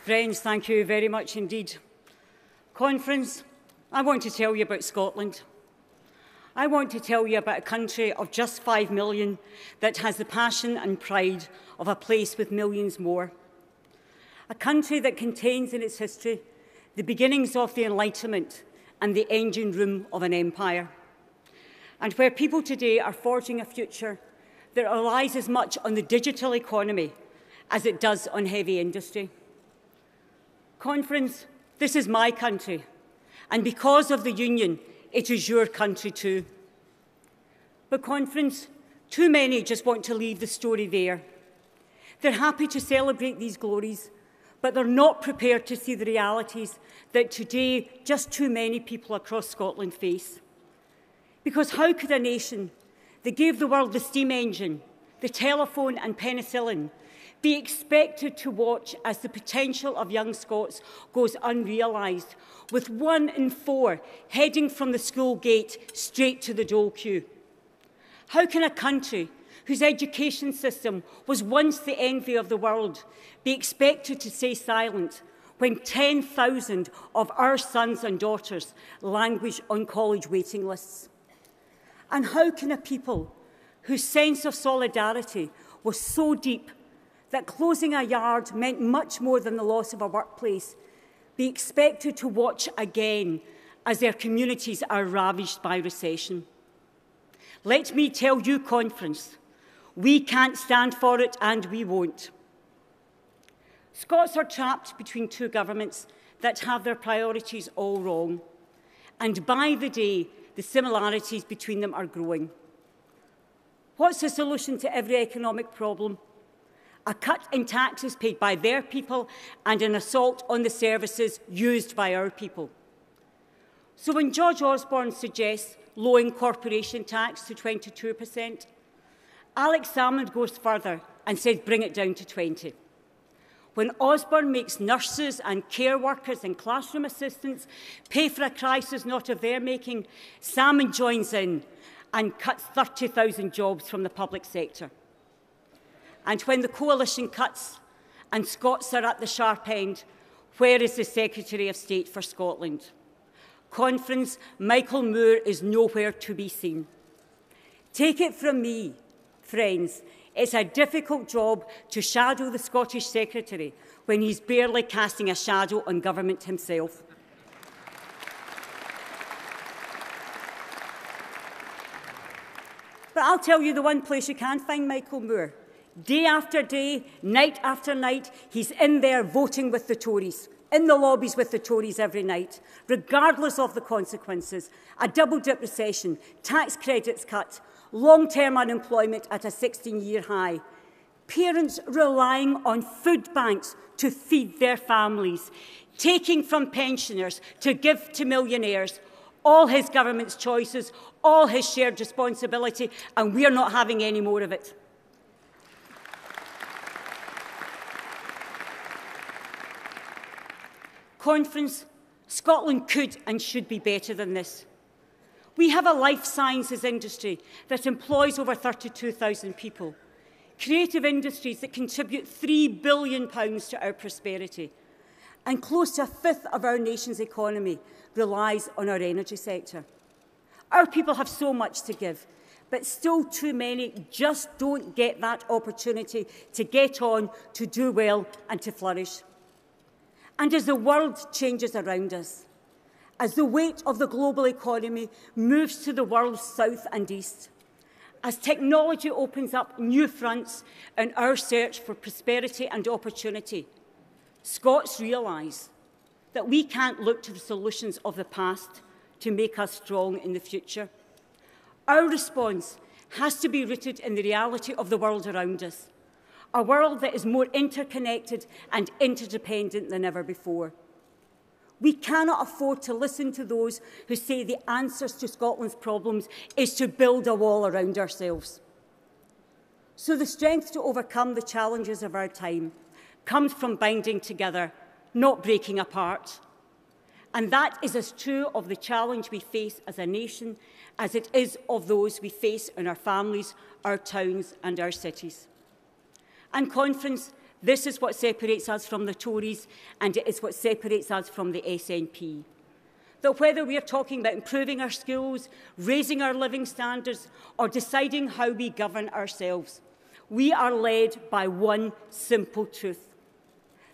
Friends, thank you very much indeed. Conference, I want to tell you about Scotland. I want to tell you about a country of just 5 million that has the passion and pride of a place with millions more. A country that contains in its history the beginnings of the Enlightenment and the engine room of an empire. And where people today are forging a future that relies as much on the digital economy as it does on heavy industry. Conference, this is my country, and because of the Union, it is your country too. But Conference, too many just want to leave the story there. They're happy to celebrate these glories, but they're not prepared to see the realities that today just too many people across Scotland face. Because how could a nation that gave the world the steam engine, the telephone and penicillin be expected to watch as the potential of young Scots goes unrealised, with 1 in 4 heading from the school gate straight to the dole queue? How can a country whose education system was once the envy of the world be expected to stay silent when 10,000 of our sons and daughters languish on college waiting lists? And how can a people whose sense of solidarity was so deep that closing a yard meant much more than the loss of a workplace be expected to watch again as their communities are ravaged by recession? Let me tell you, Conference, we can't stand for it and we won't. Scots are trapped between two governments that have their priorities all wrong, and by the day, the similarities between them are growing. What's the solution to every economic problem? A cut in taxes paid by their people and an assault on the services used by our people. So when George Osborne suggests lowering corporation tax to 22%, Alex Salmond goes further and says bring it down to 20%. When Osborne makes nurses and care workers and classroom assistants pay for a crisis not of their making, Salmond joins in and cuts 30,000 jobs from the public sector. And when the coalition cuts and Scots are at the sharp end, where is the Secretary of State for Scotland? Conference, Michael Moore is nowhere to be seen. Take it from me, friends, it's a difficult job to shadow the Scottish Secretary when he's barely casting a shadow on government himself. But I'll tell you the one place you can find Michael Moore. Day after day, night after night, he's in there voting with the Tories, in the lobbies with the Tories every night, regardless of the consequences. A double-dip recession, tax credits cut, long-term unemployment at a 16-year high, parents relying on food banks to feed their families, taking from pensioners to give to millionaires, all his government's choices, all his shared responsibility, and we're not having any more of it. Conference, Scotland could and should be better than this. We have a life sciences industry that employs over 32,000 people, creative industries that contribute £3 billion to our prosperity, and close to a fifth of our nation's economy relies on our energy sector. Our people have so much to give, but still too many just don't get that opportunity to get on, to do well and to flourish. And as the world changes around us, as the weight of the global economy moves to the world's south and east, as technology opens up new fronts in our search for prosperity and opportunity, Scots realise that we can't look to the solutions of the past to make us strong in the future. Our response has to be rooted in the reality of the world around us, a world that is more interconnected and interdependent than ever before. We cannot afford to listen to those who say the answers to Scotland's problems is to build a wall around ourselves. So the strength to overcome the challenges of our time comes from binding together, not breaking apart. And that is as true of the challenge we face as a nation as it is of those we face in our families, our towns and our cities. And Conference, This is what separates us from the Tories, and it is what separates us from the SNP. That whether we are talking about improving our schools, raising our living standards, or deciding how we govern ourselves, we are led by one simple truth,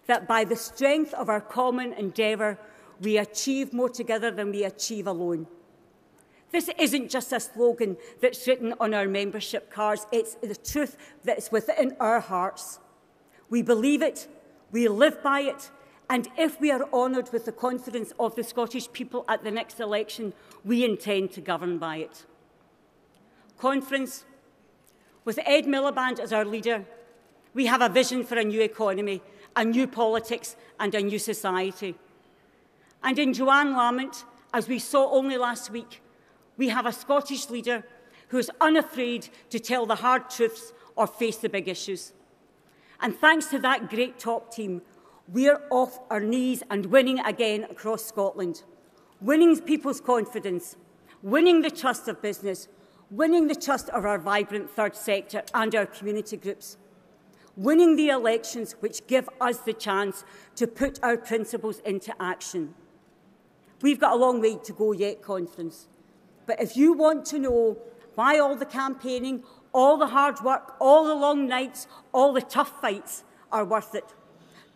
that by the strength of our common endeavour, we achieve more together than we achieve alone. This isn't just a slogan that's written on our membership cards, it's the truth that's within our hearts. We believe it, we live by it, and if we are honoured with the confidence of the Scottish people at the next election, we intend to govern by it. Conference, with Ed Miliband as our leader, we have a vision for a new economy, a new politics and a new society. And in Joanne Lamont, as we saw only last week, we have a Scottish leader who is unafraid to tell the hard truths or face the big issues. And thanks to that great top team, we're off our knees and winning again across Scotland, winning people's confidence, winning the trust of business, winning the trust of our vibrant third sector and our community groups, winning the elections which give us the chance to put our principles into action. We've got a long way to go yet, Conference. But if you want to know why all the campaigning, all the hard work, all the long nights, all the tough fights are worth it,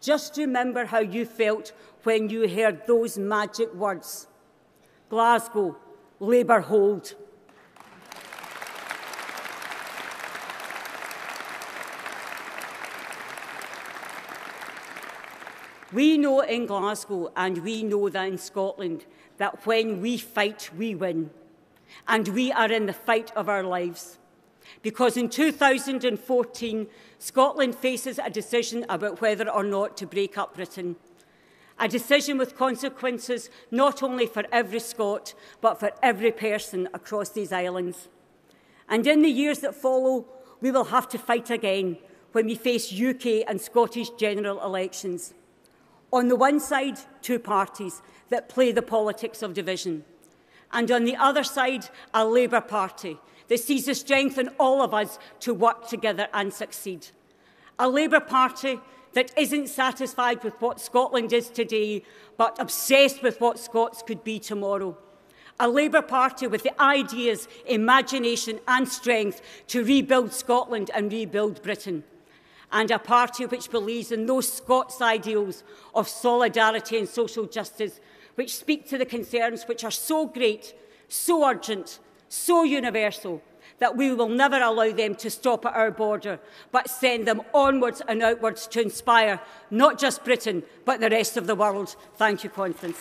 just remember how you felt when you heard those magic words. Glasgow, Labour hold. We know in Glasgow, and we know that in Scotland, that when we fight, we win. And we are in the fight of our lives. Because in 2014, Scotland faces a decision about whether or not to break up Britain. A decision with consequences not only for every Scot, but for every person across these islands. And in the years that follow, we will have to fight again when we face UK and Scottish general elections. On the one side, two parties that play the politics of division. And on the other side, a Labour Party that sees the strength in all of us to work together and succeed. A Labour Party that isn't satisfied with what Scotland is today, but obsessed with what Scots could be tomorrow. A Labour Party with the ideas, imagination and strength to rebuild Scotland and rebuild Britain. And a party which believes in those Scots ideals of solidarity and social justice, which speak to the concerns which are so great, so urgent, so universal, that we will never allow them to stop at our border, but send them onwards and outwards to inspire not just Britain, but the rest of the world. Thank you, Conference.